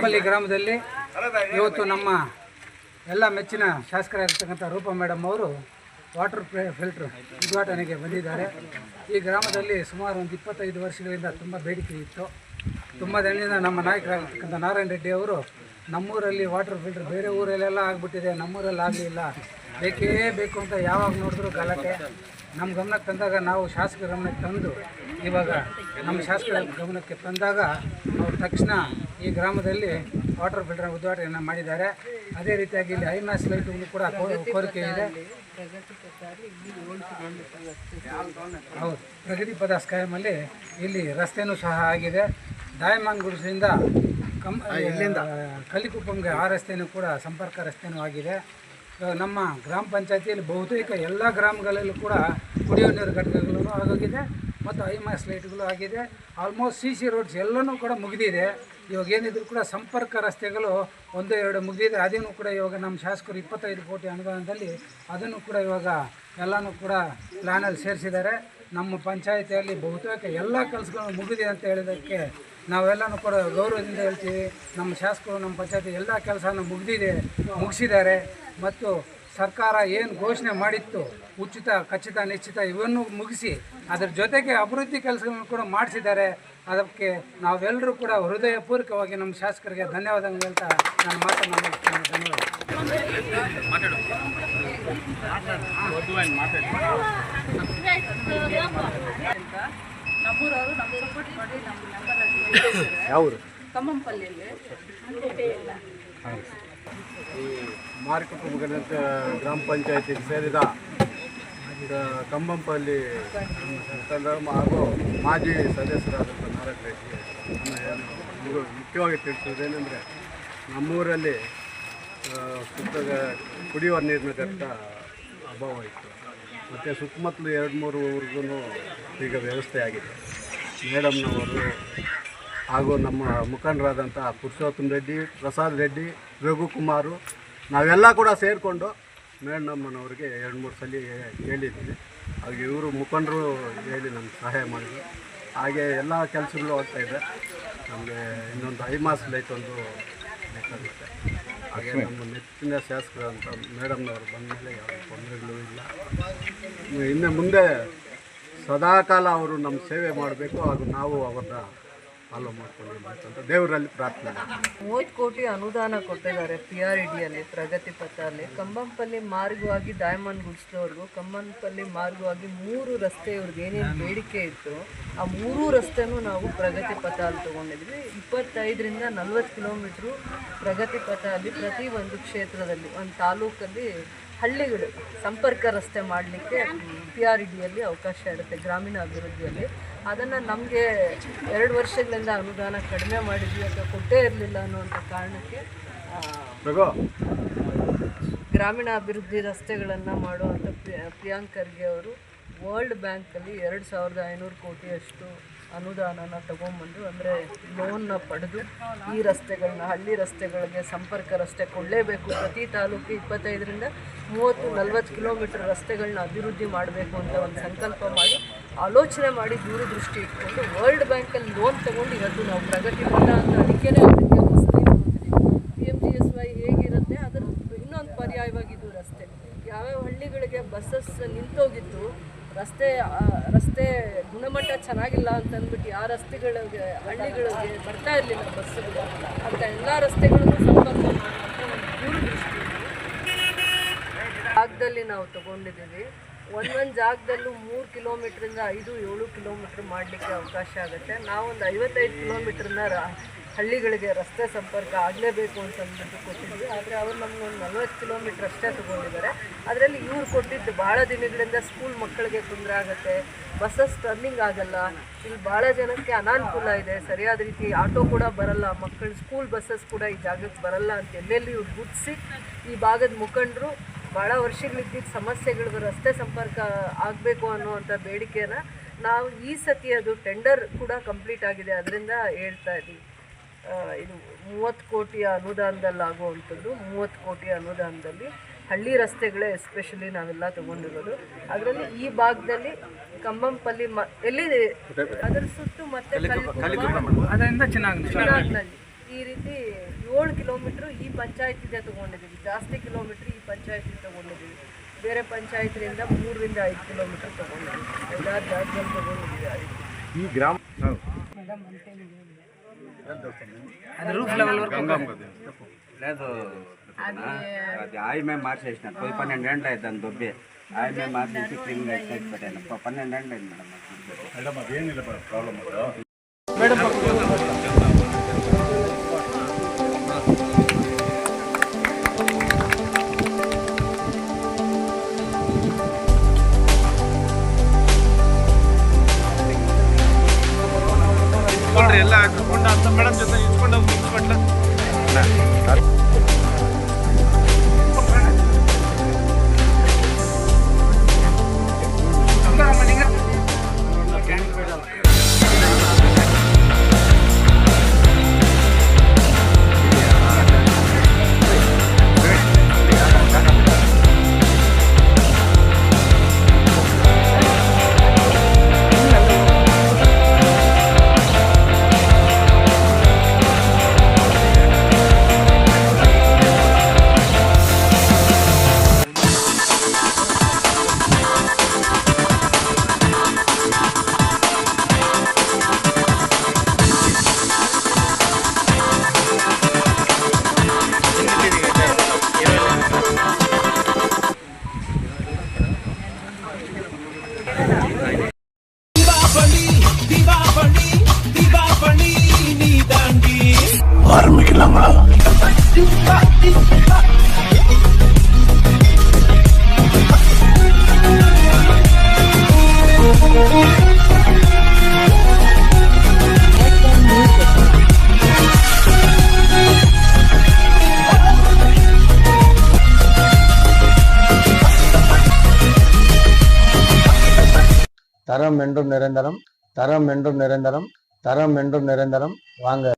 ಕಂಬಂಪಲ್ಲಿ ಗ್ರಾಮದಲ್ಲಿ ಇವತ್ತು ನಮ್ಮ ಎಲ್ಲ ಮೆಚ್ಚಿನ ಶಾಸಕರಾಗಿರ್ತಕ್ಕಂಥ ರೂಪಾ ಮೇಡಮ್ ಅವರು ವಾಟರ್ ಫಿಲ್ಟ್ರ್ ಉದ್ಘಾಟನೆಗೆ ಬಂದಿದ್ದಾರೆ. ಈ ಗ್ರಾಮದಲ್ಲಿ ಸುಮಾರು ಒಂದು 25 ವರ್ಷಗಳಿಂದ ತುಂಬ ಬೇಡಿಕೆ ಇತ್ತು. ತುಂಬ ದಿನದಿಂದ ನಮ್ಮ ನಾಯಕರಾಗಿರ್ತಕ್ಕಂಥ ನಾರಾಯಣ ರೆಡ್ಡಿ ಅವರು ನಮ್ಮೂರಲ್ಲಿ ವಾಟರ್ ಫಿಲ್ಟ್ರ್ ಬೇರೆ ಊರಲ್ಲೆಲ್ಲ ಆಗಿಬಿಟ್ಟಿದೆ, ನಮ್ಮೂರಲ್ಲಿ ಆಗಲಿಲ್ಲ, ಬೇಕೇ ಬೇಕು ಅಂತ ಯಾವಾಗ ನೋಡಿದ್ರು ಗಲಾಟೆ. ನಮ್ಮ ಗಮನಕ್ಕೆ ತಂದಾಗ ನಾವು ಶಾಸಕರ ಗಮನಕ್ಕೆ ತಂದು ಇವಾಗ ನಮ್ಮ ಶಾಸಕರ ಗಮನಕ್ಕೆ ತಂದಾಗ ಅವರು ತಕ್ಷಣ ಈ ಗ್ರಾಮದಲ್ಲಿ ವಾಟರ್ ಫಿಲ್ಟರ್ ಉದ್ಘಾಟನೆಯನ್ನು ಮಾಡಿದ್ದಾರೆ. ಅದೇ ರೀತಿಯಾಗಿ ಇಲ್ಲಿ ಐಮ್ಯಾಸ್ ಲೈಟು ಕೂಡ ಕೋರಿಕೆ ಇದೆ. ಹೌದು, ಪ್ರಗತಿ ಪದ ಸ್ಕೈಮಲ್ಲಿ ಇಲ್ಲಿ ರಸ್ತೆಯೂ ಸಹ ಆಗಿದೆ. ಡೈಮಂಡ್ ಗುಡ್ಸಿಂದ ಇಲ್ಲಿಂದ ಕಲ್ಲಿಕುಪ್ಪಂಗೆ ಆ ರಸ್ತೆಯೂ ಕೂಡ ಸಂಪರ್ಕ ರಸ್ತೆಯೂ ಆಗಿದೆ. ನಮ್ಮ ಗ್ರಾಮ ಪಂಚಾಯತಿಯಲ್ಲಿ ಬಹುತೇಕ ಎಲ್ಲ ಗ್ರಾಮಗಳಲ್ಲೂ ಕೂಡ ಕುಡಿಯೋ ನೀರು ಘಟಕಗಳು ಆಗೋಗಿದೆ ಮತ್ತು ಐಮ್ಯಾಸ್ ಲೈಟ್ಗಳು ಆಗಿದೆ. ಆಲ್ಮೋಸ್ಟ್ CC ರೋಡ್ಸ್ ಎಲ್ಲನೂ ಕೂಡ ಮುಗಿದಿದೆ. ಇವಾಗ ಏನಿದ್ರು ಕೂಡ ಸಂಪರ್ಕ ರಸ್ತೆಗಳು 1-2 ಮುಗಿದಿದೆ. ಅದನ್ನು ಕೂಡ ಇವಾಗ ನಮ್ಮ ಶಾಸಕರು 25 ಕೋಟಿ ಅನುದಾನದಲ್ಲಿ ಅದನ್ನು ಕೂಡ ಇವಾಗ ಎಲ್ಲನೂ ಕೂಡ ಪ್ಲ್ಯಾನಲ್ಲಿ ಸೇರಿಸಿದ್ದಾರೆ. ನಮ್ಮ ಪಂಚಾಯತಿಯಲ್ಲಿ ಬಹುತೇಕ ಎಲ್ಲ ಕೆಲಸಗಳು ಮುಗಿದಿದೆ ಅಂತ ಹೇಳಿದ್ದಕ್ಕೆ ನಾವೆಲ್ಲನೂ ಕೂಡ ಗೌರವದಿಂದ ಹೇಳ್ತೀವಿ. ನಮ್ಮ ಶಾಸಕರು ನಮ್ಮ ಪಂಚಾಯತಿ ಎಲ್ಲ ಕೆಲಸನೂ ಮುಗಿಸಿದ್ದಾರೆ. ಮತ್ತು ಸರ್ಕಾರ ಏನು ಘೋಷಣೆ ಮಾಡಿತ್ತು ಉಚಿತ, ಖಚಿತ, ನಿಶ್ಚಿತ ಇವನ್ನು ಮುಗಿಸಿ ಅದರ ಜೊತೆಗೆ ಅಭಿವೃದ್ಧಿ ಕೆಲಸಗಳನ್ನು ಕೂಡ ಮಾಡಿಸಿದ್ದಾರೆ. ಅದಕ್ಕೆ ನಾವೆಲ್ಲರೂ ಕೂಡ ಹೃದಯಪೂರ್ವಕವಾಗಿ ನಮ್ಮ ಶಾಸಕರಿಗೆ ಧನ್ಯವಾದಗಳು ಹೇಳ್ತಾ ನಾನು ಮಾತನ್ನು ನಮ್ಮೂರವರು ನಮ್ಮ ಸಪೋರ್ಟ್ ಮಾಡಿ ನಮ್ಮ ಮೆಂಬರ್ ಯಾವರು ಕಂಬಂಪಲ್ಲಿಯಲ್ಲಿ ಈ ಮಾರ್ಕಪ್ಪುಗನಂತ ಗ್ರಾಮ ಪಂಚಾಯತಿಗೆ ಸೇರಿದ ಕಂಬಂಪಲ್ಲಿ ಹಾಗೂ ಮಾಜಿ ಸದಸ್ಯರಾದಂಥ ನಾರಾಯಣ ರೆಡ್ಡಿ ನಾನು ಮುಖ್ಯವಾಗಿ ತಿಳಿಸೋದೇನೆಂದರೆ ನಮ್ಮೂರಲ್ಲಿ ಕುಡಿಯುವ ನೀರಿನ ಘಟ್ಟ ಅಭಾವ ಇತ್ತು. ಮತ್ತು ಸುತ್ತಮುತ್ತಲು 2-3 ಊರಿಗೂ ಈಗ ವ್ಯವಸ್ಥೆ ಆಗಿದೆ. ಮೇಡಮ್ನವರು ಹಾಗೂ ನಮ್ಮ ಮುಖಂಡರಾದಂಥ ಪುರುಷೋತ್ತಮ ರೆಡ್ಡಿ, ಪ್ರಸಾದ್ ರೆಡ್ಡಿ, ರಘುಕುಮಾರು ನಾವೆಲ್ಲ ಕೂಡ ಸೇರಿಕೊಂಡು ಮೇಡಮ್ಮನವ್ರಿಗೆ 2-3 ಸಲ ಹೇಳಿದ್ವಿ. ಹಾಗೆ ಇವರು ಮುಖಂಡರು ಹೇಳಿ ನಮ್ಗೆ ಸಹಾಯ ಮಾಡಿದ್ರು. ಹಾಗೆ ಎಲ್ಲ ಕೆಲಸಗಳು ಆಗ್ತಾಯಿದೆ. ನಮಗೆ ಇನ್ನೊಂದು ಐಮಾಸ್ ಲೈಟ್ ಒಂದು ಬೇಕಾಗುತ್ತೆ. ಹಾಗೆ ನಮ್ಮ ನೆಚ್ಚಿನ ಶಾಸಕರು ಅಂತ ಮೇಡಮ್ನವರು ಬಂದ ಮೇಲೆ ಯಾವ ತೊಂದರೆಗಳು ಇಲ್ಲ. ಇನ್ನು ಮುಂದೆ ಸದಾಕಾಲ ಅವರು ನಮ್ಮ ಸೇವೆ ಮಾಡಬೇಕು ಹಾಗೂ ನಾವು ಅವ್ರನ್ನ ಫಾಲೋ ಮಾಡ್ಕೊಂಡಿರ್ಬೇಕು ಅಂತ ದೇವರಲ್ಲಿ ಪ್ರಾರ್ಥನೆ. 30 ಕೋಟಿ ಅನುದಾನ ಕೊಟ್ಟಿದ್ದಾರೆ PREDಯಲ್ಲಿ ಪ್ರಗತಿ ಪಥದಲ್ಲಿ. ಕಂಬಂಪಲ್ಲಿ ಮಾರ್ಗವಾಗಿ ಡೈಮಂಡ್ ಗುಡ್ಸ್ದವ್ರಿಗೂ ಕಂಬಂಪಲ್ಲಿ ಮಾರ್ಗವಾಗಿ 3 ರಸ್ತೆ ಇವ್ರಿಗೆ ಏನೇನು ಬೇಡಿಕೆ ಇತ್ತು ಆ 3 ರಸ್ತೆನೂ ನಾವು ಪ್ರಗತಿ ಪಥ ಅಲ್ಲಿ ತೊಗೊಂಡಿದ್ವಿ. 25ರಿಂದ 40 ಕಿಲೋಮೀಟ್ರು ಪ್ರಗತಿ ಪಥ ಅಲ್ಲಿ ಪ್ರತಿ ಒಂದು ಕ್ಷೇತ್ರದಲ್ಲಿ ಒಂದು ತಾಲೂಕಲ್ಲಿ ಹಳ್ಳಿಗಳು ಸಂಪರ್ಕ ರಸ್ತೆ ಮಾಡಲಿಕ್ಕೆ PREDಯಲ್ಲಿ ಅವಕಾಶ ಇರುತ್ತೆ ಗ್ರಾಮೀಣ ಅಭಿವೃದ್ಧಿಯಲ್ಲಿ. ಅದನ್ನು ನಮಗೆ 2 ವರ್ಷಗಳಿಂದ ಅನುದಾನ ಕಡಿಮೆ ಮಾಡಿದ್ವಿ ಅಥವಾ ಕೊಟ್ಟೇ ಇರಲಿಲ್ಲ ಅನ್ನುವಂಥ ಕಾರಣಕ್ಕೆ ಗ್ರಾಮೀಣ ಅಭಿವೃದ್ಧಿ ರಸ್ತೆಗಳನ್ನು ಮಾಡುವಂಥ ಪ್ರಿಯಾಂಕ್ ಖರ್ಗೆ ಅವರು ವರ್ಲ್ಡ್ ಬ್ಯಾಂಕಲ್ಲಿ 2500 ಕೋಟಿಯಷ್ಟು ಅನುದಾನನ ತಗೊಂಬಂದು ಅಂದರೆ ಲೋನ್ನ ಪಡೆದು ಈ ರಸ್ತೆಗಳನ್ನ ಹಳ್ಳಿ ರಸ್ತೆಗಳಿಗೆ ಸಂಪರ್ಕ ರಸ್ತೆ ಕೊಡಲೇಬೇಕು. ಪ್ರತಿ ತಾಲೂಕು 25ರಿಂದ 30-40 ಕಿಲೋಮೀಟರ್ ರಸ್ತೆಗಳನ್ನ ಅಭಿವೃದ್ಧಿ ಮಾಡಬೇಕು ಅಂತ ಒಂದು ಸಂಕಲ್ಪ ಮಾಡಿ ಆಲೋಚನೆ ಮಾಡಿ ದೂರದೃಷ್ಟಿ ಇಟ್ಕೊಂಡು ವರ್ಲ್ಡ್ ಬ್ಯಾಂಕಲ್ಲಿ ಲೋನ್ ತೊಗೊಂಡು ಇವತ್ತು ನಾವು ಪ್ರಗತಿ ಪಥ ಅಂತ ಅದಕ್ಕೇ ಅದಕ್ಕೆ ಒಂದು ಸ್ಕೀಮ್ PMGSY ಹೇಗಿರುತ್ತೆ ಅದರ ಇನ್ನೊಂದು ಪರ್ಯಾಯವಾಗಿ ಇದು ರಸ್ತೆ. ಯಾವ್ಯಾವ ಹಳ್ಳಿಗಳಿಗೆ ಬಸ್ಸಸ್ ನಿಂತೋಗಿತ್ತು, ರಸ್ತೆ ಗುಣಮಟ್ಟ ಚೆನ್ನಾಗಿಲ್ಲ ಅಂತಂದ್ಬಿಟ್ಟು ಆ ರಸ್ತೆಗಳಿಗೆ ಹಳ್ಳಿಗಳಿಗೆ ಬರ್ತಾ ಇರಲಿಲ್ಲ ಬಸ್ಸುಗಳು, ಅಂತ ಎಲ್ಲ ರಸ್ತೆಗಳನ್ನು ಸಂಪರ್ಕ ಮಾಡುವಂಥ ಒಂದು ದೂರದೃಷ್ಟಿ ಜಾಗದಲ್ಲಿ ನಾವು ತೊಗೊಂಡಿದ್ದೀವಿ. ಒಂದೊಂದು ಜಾಗದಲ್ಲೂ 3 ಕಿಲೋಮೀಟ್ರಿಂದ 5-7 ಕಿಲೋಮೀಟ್ರ್ ಮಾಡಲಿಕ್ಕೆ ಅವಕಾಶ ಆಗುತ್ತೆ. ನಾವೊಂದು 55 ಕಿಲೋಮೀಟ್ರನ್ನ ಹಳ್ಳಿಗಳಿಗೆ ರಸ್ತೆ ಸಂಪರ್ಕ ಆಗಲೇಬೇಕು ಅಂತಂದ್ಬಿಟ್ಟು ಕೊಟ್ಟಿದ್ವಿ. ಆದರೆ ಅವರು ನಮಗೊಂದು 40 ಕಿಲೋಮೀಟ್ರ್ ಅಷ್ಟೇ ತೊಗೊಂಡಿದ್ದಾರೆ. ಅದರಲ್ಲಿ ಇವ್ರು ಕೊಟ್ಟಿದ್ದು ಭಾಳ ದಿನಗಳಿಂದ ಸ್ಕೂಲ್ ಮಕ್ಕಳಿಗೆ ತೊಂದರೆ ಆಗುತ್ತೆ, ಬಸ್ಸಸ್ ಟರ್ನಿಂಗ್ ಆಗಲ್ಲ, ಇಲ್ಲಿ ಭಾಳ ಜನಕ್ಕೆ ಅನಾನುಕೂಲ ಇದೆ, ಸರಿಯಾದ ರೀತಿ ಆಟೋ ಕೂಡ ಬರಲ್ಲ, ಮಕ್ಕಳು ಸ್ಕೂಲ್ ಬಸ್ಸಸ್ ಕೂಡ ಈ ಜಾಗಕ್ಕೆ ಬರಲ್ಲ ಅಂತ ಎಲ್ಲೆಲ್ಲಿ ಇವ್ರು ಗುರ್ತಿಸಿ ಈ ಭಾಗದ ಮುಖಂಡರು ಭಾಳ ವರ್ಷಗಳಿದ್ದಿದ್ದ ಸಮಸ್ಯೆಗಳು ರಸ್ತೆ ಸಂಪರ್ಕ ಆಗಬೇಕು ಅನ್ನುವಂಥ ಬೇಡಿಕೆನ ನಾವು ಈ ಸತಿ ಅದು ಟೆಂಡರ್ ಕೂಡ ಕಂಪ್ಲೀಟ್ ಆಗಿದೆ. ಅದರಿಂದ ಹೇಳ್ತಾ ಇದ್ದೀವಿ ಇದು 30 ಕೋಟಿಯ ಅನುದಾನದಲ್ಲಿ ಆಗುವಂಥದ್ದು. 30 ಕೋಟಿಯ ಅನುದಾನದಲ್ಲಿ ಹಳ್ಳಿ ರಸ್ತೆಗಳೇ ಎಸ್ಪೆಷಲಿ ನಾವೆಲ್ಲ ತೊಗೊಂಡಿರೋದು. ಅದರಲ್ಲಿ ಈ ಭಾಗದಲ್ಲಿ ಕಂಬಂಪಲ್ಲಿ ಎಲ್ಲಿದೆ ಅದರ ಸುತ್ತು ಮತ್ತು ಅದರಿಂದ ಚೆನ್ನಾಗಿ ಈ ರೀತಿ 7 ಕಿಲೋಮೀಟ್ರ್ ಈ ಪಂಚಾಯತಿದೆ ತೊಗೊಂಡಿದ್ದೀವಿ, ಜಾಸ್ತಿ ಕಿಲೋಮೀಟ್ರ್ ಈ ಪಂಚಾಯತಿ ತೊಗೊಂಡಿದ್ದೀವಿ. ಬೇರೆ ಪಂಚಾಯತ್ರಿಂದ 3ರಿಂದ 5 ಕಿಲೋಮೀಟ್ರ್ ತೊಗೊಂಡಿದ್ದೀವಿ, 5-6 ಜಾಗದಲ್ಲಿ ತೊಗೊಂಡಿದ್ದೀವಿ. ಈ ಗ್ರಾಮ లేదు అది ఆయమే మార్చేసిన 12 ఏళ్ళు అయింది దాని దొబ్బి ఆయమే మార్చేసి క్లీన్ గా పెట్టాను 12 ఏళ్ళు అయింది మేడం ಅದೇನಿಲ್ಲ ಪ್ರಾಬ್ಲಮ್ ಅದು ಎಲ್ಲ ಹಾಕೊಂಡು ಅಂತ ಮೇಡಮ್ ಜೊತೆ ಇಟ್ಕೊಂಡು ಹೋಗಿ ನಿಂತ್ಕೊಂಡ್ಲ தரம் என்றும் நிரந்தரம், தரம் என்றும் நிரந்தரம், தரம் என்றும் நிரந்தரம். வாங்க.